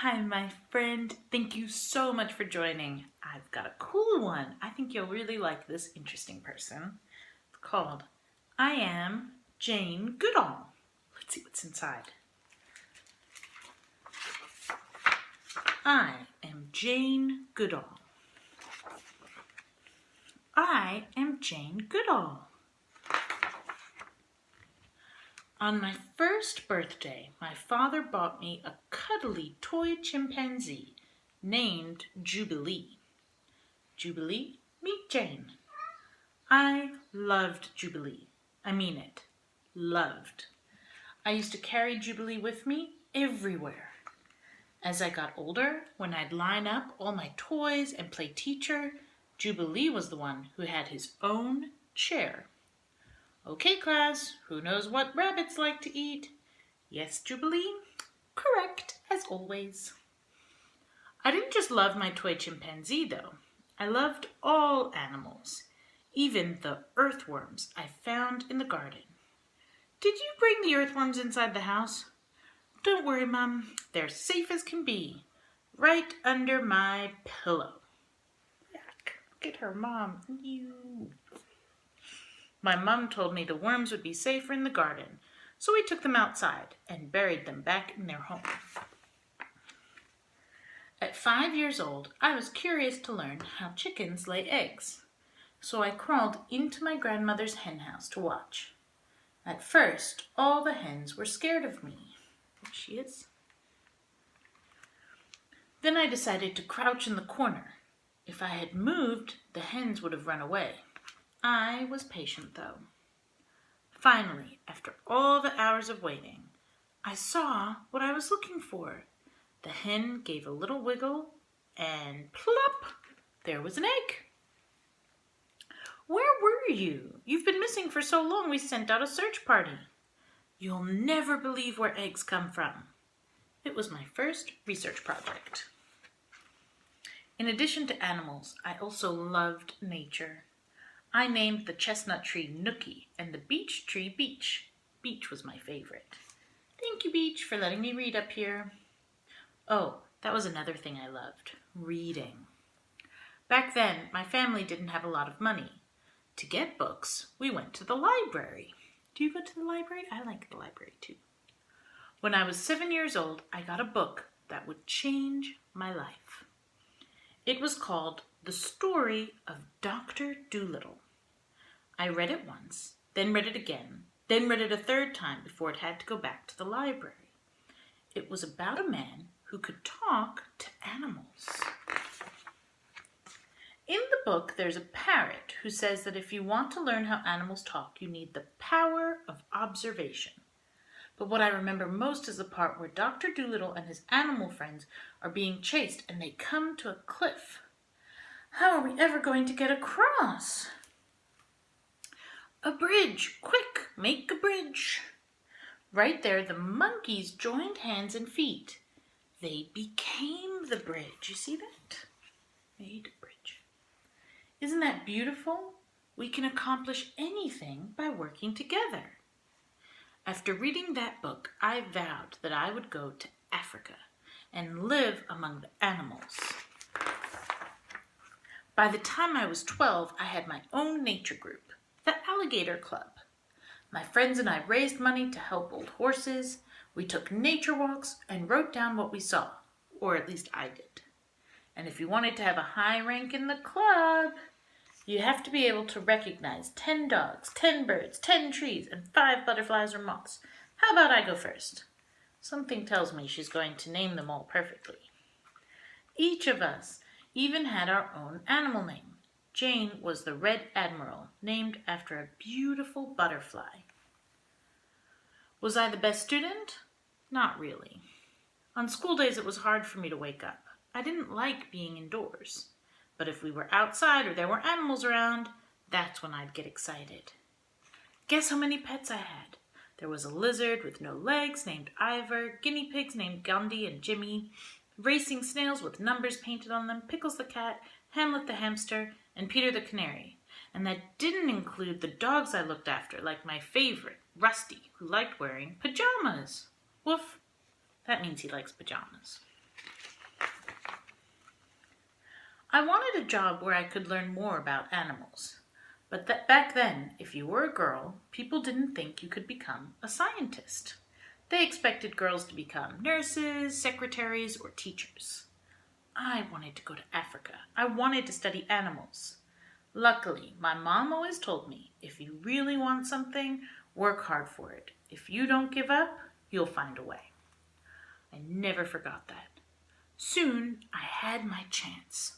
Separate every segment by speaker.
Speaker 1: Hi, my friend. Thank you so much for joining. I've got a cool one. I think you'll really like this interesting person. It's called I Am Jane Goodall. Let's see what's inside. I am Jane Goodall. I am Jane Goodall. On my first birthday, my father bought me a cuddly toy chimpanzee named Jubilee. Jubilee, meet Jane. I loved Jubilee. I mean it. Loved. I used to carry Jubilee with me everywhere. As I got older, when I'd line up all my toys and play teacher, Jubilee was the one who had his own chair. Okay, class, who knows what rabbits like to eat? Yes, Jubilee? Correct, as always. I didn't just love my toy chimpanzee, though. I loved all animals, even the earthworms I found in the garden. Did you bring the earthworms inside the house? Don't worry, Mom. They're safe as can be, right under my pillow. Yuck. Look at her, Mom. You. My mom told me the worms would be safer in the garden, so we took them outside and buried them back in their home. At 5 years old, I was curious to learn how chickens lay eggs, so I crawled into my grandmother's hen house to watch. At first, all the hens were scared of me. There she is. Then I decided to crouch in the corner. If I had moved, the hens would have run away. I was patient, though. Finally, after all the hours of waiting, I saw what I was looking for. The hen gave a little wiggle, and plop, there was an egg. Where were you? You've been missing for so long we sent out a search party. You'll never believe where eggs come from. It was my first research project. In addition to animals, I also loved nature. I named the chestnut tree Nookie and the beech tree Beach. Beach was my favorite. Thank you, Beach, for letting me read up here. Oh, that was another thing I loved, reading. Back then, my family didn't have a lot of money. To get books, we went to the library. Do you go to the library? I like the library too. When I was 7 years old, I got a book that would change my life. It was called The Story of Dr. Dolittle. I read it once, then read it again, then read it a third time before it had to go back to the library. It was about a man who could talk to animals. In the book, there's a parrot who says that if you want to learn how animals talk, you need the power of observation. But what I remember most is the part where Dr. Dolittle and his animal friends are being chased and they come to a cliff. How are we ever going to get across? A bridge! Quick, make a bridge! Right there, the monkeys joined hands and feet. They became the bridge. You see that? Made a bridge. Isn't that beautiful? We can accomplish anything by working together. After reading that book, I vowed that I would go to Africa and live among the animals. By the time I was 12, I had my own nature group, the Alligator Club. My friends and I raised money to help old horses. We took nature walks and wrote down what we saw, or at least I did. And if you wanted to have a high rank in the club, you have to be able to recognize 10 dogs, 10 birds, 10 trees, and 5 butterflies or moths. How about I go first? Something tells me she's going to name them all perfectly. Each of us even had our own animal name. Jane was the Red Admiral, named after a beautiful butterfly. Was I the best student? Not really. On school days, it was hard for me to wake up. I didn't like being indoors. But if we were outside or there were animals around, that's when I'd get excited. Guess how many pets I had? There was a lizard with no legs named Ivor, guinea pigs named Gandhi and Jimmy, racing snails with numbers painted on them, Pickles the cat, Hamlet the hamster, and Peter the canary. And that didn't include the dogs I looked after, like my favorite, Rusty, who liked wearing pajamas. Woof. That means he likes pajamas. I wanted a job where I could learn more about animals. But back then, if you were a girl, people didn't think you could become a scientist. They expected girls to become nurses, secretaries, or teachers. I wanted to go to Africa. I wanted to study animals. Luckily, my mom always told me, if you really want something, work hard for it. If you don't give up, you'll find a way. I never forgot that. Soon, I had my chance.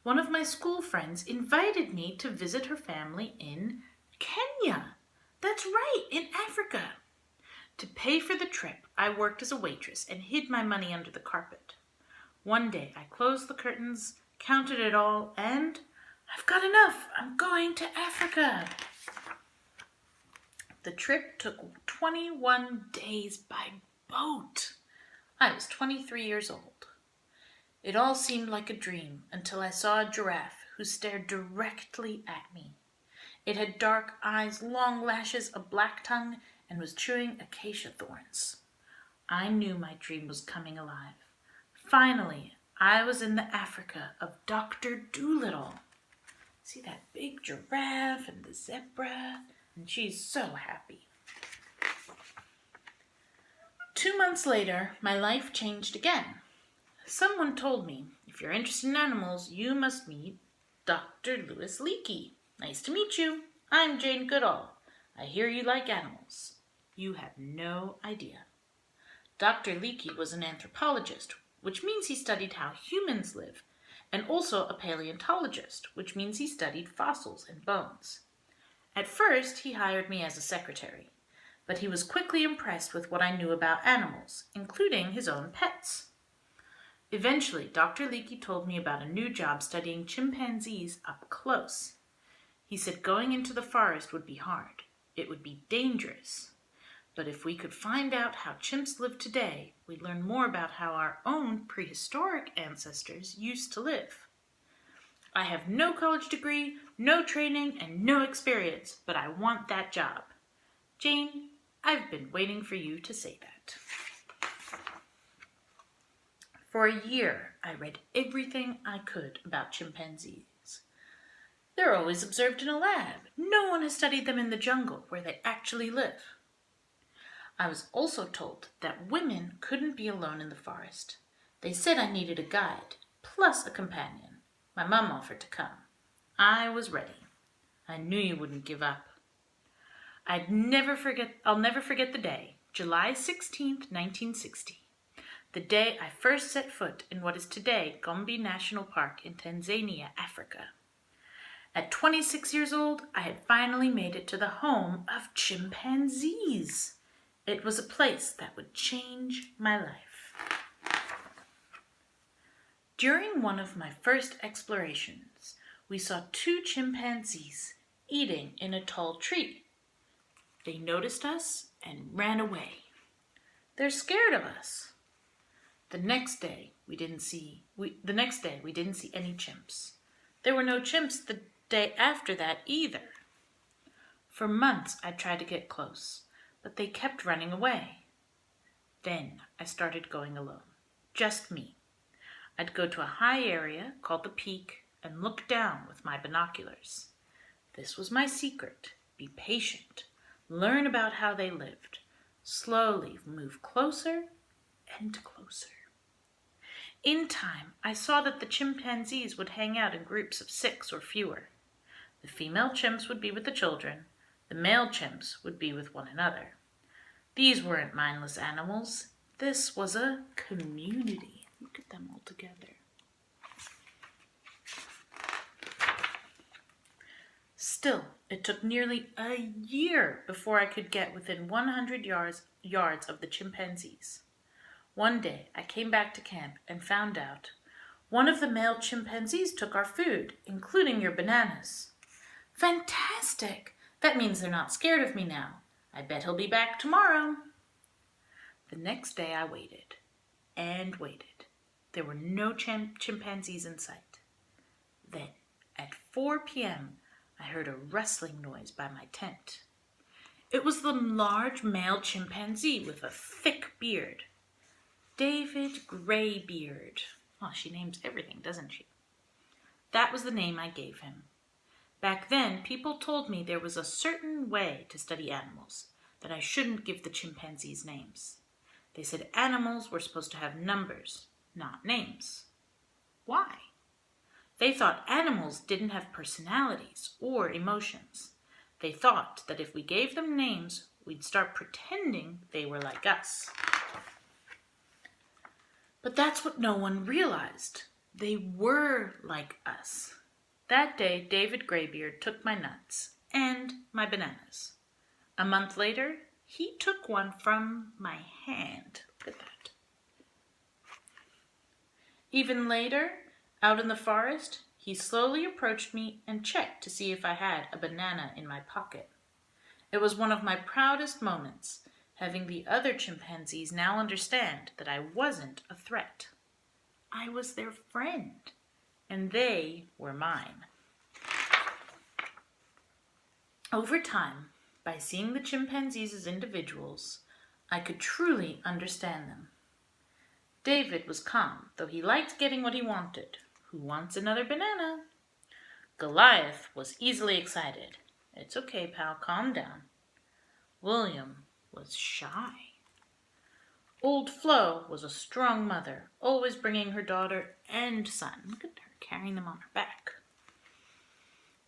Speaker 1: One of my school friends invited me to visit her family in Kenya. That's right, in Africa. To pay for the trip, I worked as a waitress and hid my money under the carpet. One day, I closed the curtains, counted it all, and I've got enough. I'm going to Africa. The trip took 21 days by boat. I was 23 years old. It all seemed like a dream until I saw a giraffe who stared directly at me. It had dark eyes, long lashes, a black tongue, and was chewing acacia thorns. I knew my dream was coming alive. Finally, I was in the Africa of Dr. Dolittle. See that big giraffe and the zebra? And she's so happy. 2 months later, my life changed again. Someone told me, if you're interested in animals, you must meet Dr. Louis Leakey. Nice to meet you. I'm Jane Goodall. I hear you like animals. You have no idea. Dr. Leakey was an anthropologist, which means he studied how humans live, and also a paleontologist, which means he studied fossils and bones. At first, he hired me as a secretary, but he was quickly impressed with what I knew about animals, including his own pets. Eventually, Dr. Leakey told me about a new job studying chimpanzees up close. He said going into the forest would be hard. It would be dangerous. But if we could find out how chimps live today, we'd learn more about how our own prehistoric ancestors used to live. I have no college degree, no training, and no experience, but I want that job. Jane, I've been waiting for you to say that. For a year, I read everything I could about chimpanzees. They're always observed in a lab. No one has studied them in the jungle where they actually live. I was also told that women couldn't be alone in the forest. They said I needed a guide, plus a companion. My mom offered to come. I was ready. I knew you wouldn't give up. I'll never forget the day, July 16th, 1960. The day I first set foot in what is today Gombe National Park in Tanzania, Africa. At 26 years old, I had finally made it to the home of chimpanzees. It was a place that would change my life. During one of my first explorations, we saw 2 chimpanzees eating in a tall tree. They noticed us and ran away. They're scared of us. The next day we didn't see any chimps. There were no chimps the day after that either. For months I tried to get close, but they kept running away. Then I started going alone, just me. I'd go to a high area called the peak and look down with my binoculars. This was my secret. Be patient. Learn about how they lived. Slowly move closer and closer. In time, I saw that the chimpanzees would hang out in groups of 6 or fewer. The female chimps would be with the children. The male chimps would be with one another. These weren't mindless animals. This was a community. Look at them all together. Still, it took nearly a year before I could get within 100 yards of the chimpanzees. One day, I came back to camp and found out one of the male chimpanzees took our food, including your bananas. Fantastic! That means they're not scared of me now. I bet he'll be back tomorrow. The next day I waited and waited. There were no chimpanzees in sight. Then, at 4 p.m., I heard a rustling noise by my tent. It was the large male chimpanzee with a thick beard. David Greybeard. Oh, she names everything, doesn't she? That was the name I gave him. Back then, people told me there was a certain way to study animals, that I shouldn't give the chimpanzees names. They said animals were supposed to have numbers, not names. Why? They thought animals didn't have personalities or emotions. They thought that if we gave them names, we'd start pretending they were like us. But that's what no one realized. They were like us. That day, David Graybeard took my nuts and my bananas. A month later, he took one from my hand. Look at that. Even later, out in the forest, he slowly approached me and checked to see if I had a banana in my pocket. It was one of my proudest moments, having the other chimpanzees now understand that I wasn't a threat. I was their friend, and they were mine. Over time, by seeing the chimpanzees as individuals, I could truly understand them. David was calm, though he liked getting what he wanted. Who wants another banana? Goliath was easily excited. It's okay, pal, calm down. William was shy. Old Flo was a strong mother, always bringing her daughter and son. Look at her carrying them on her back.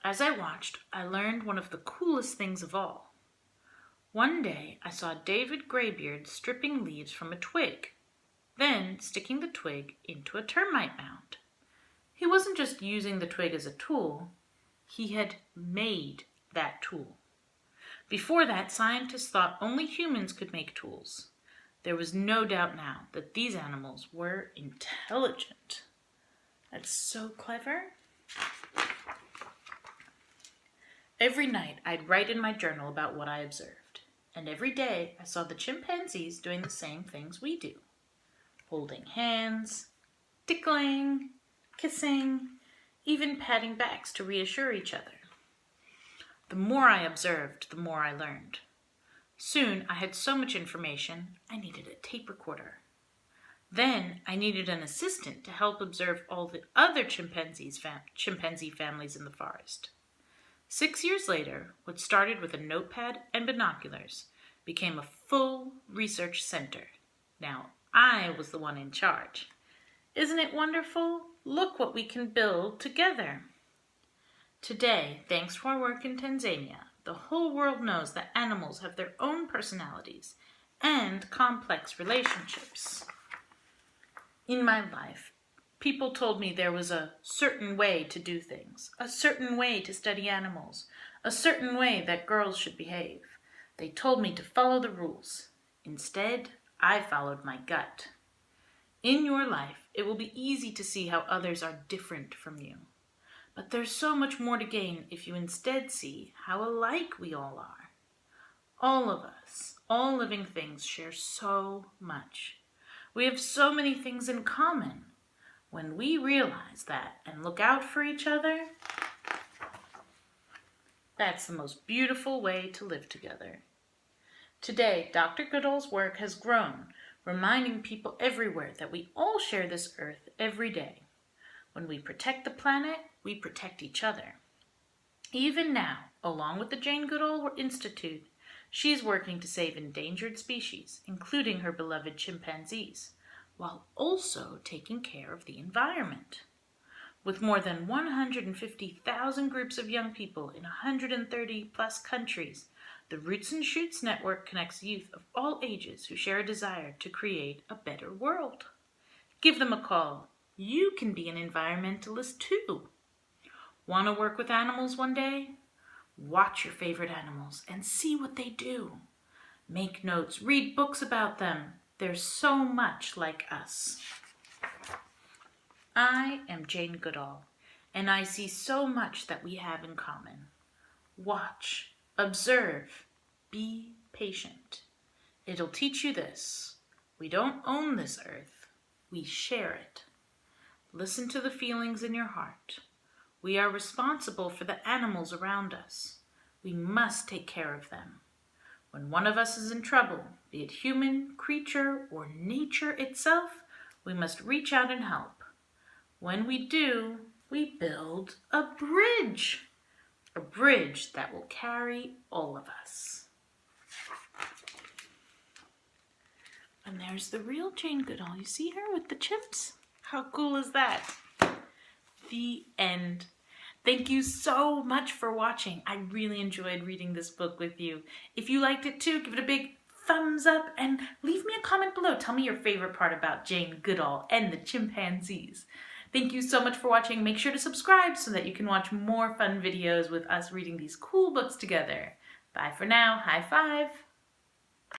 Speaker 1: As I watched, I learned one of the coolest things of all. One day, I saw David Graybeard stripping leaves from a twig, then sticking the twig into a termite mound. He wasn't just using the twig as a tool, he had made that tool. Before that, scientists thought only humans could make tools. There was no doubt now that these animals were intelligent. That's so clever. Every night, I'd write in my journal about what I observed. And every day, I saw the chimpanzees doing the same things we do. Holding hands, tickling, kissing, even patting backs to reassure each other. The more I observed, the more I learned. Soon, I had so much information, I needed a tape recorder. Then, I needed an assistant to help observe all the other chimpanzee families in the forest. 6 years later, what started with a notepad and binoculars became a full research center. Now, I was the one in charge. Isn't it wonderful? Look what we can build together. Today, thanks to our work in Tanzania, the whole world knows that animals have their own personalities and complex relationships. In my life, people told me there was a certain way to do things, a certain way to study animals, a certain way that girls should behave. They told me to follow the rules. Instead, I followed my gut. In your life, it will be easy to see how others are different from you. But there's so much more to gain if you instead see how alike we all are. All of us, all living things, share so much. We have so many things in common. When we realize that and look out for each other, that's the most beautiful way to live together. Today, Dr. Goodall's work has grown, reminding people everywhere that we all share this earth every day. When we protect the planet, we protect each other. Even now, along with the Jane Goodall Institute, she's working to save endangered species, including her beloved chimpanzees, while also taking care of the environment. With more than 150,000 groups of young people in 130-plus countries, the Roots and Shoots Network connects youth of all ages who share a desire to create a better world. Give them a call. You can be an environmentalist too. Want to work with animals one day? Watch your favorite animals and see what they do. Make notes, read books about them. They're so much like us. I am Jane Goodall, and I see so much that we have in common. Watch, observe, be patient. It'll teach you this. We don't own this earth. We share it. Listen to the feelings in your heart. We are responsible for the animals around us. We must take care of them. When one of us is in trouble, be it human, creature, or nature itself, we must reach out and help. When we do, we build a bridge that will carry all of us. And there's the real Jane Goodall. You see her with the chimps? How cool is that? The end. Thank you so much for watching. I really enjoyed reading this book with you. If you liked it too, give it a big thumbs up and leave me a comment below. Tell me your favorite part about Jane Goodall and the chimpanzees. Thank you so much for watching. Make sure to subscribe so that you can watch more fun videos with us reading these cool books together. Bye for now. High five.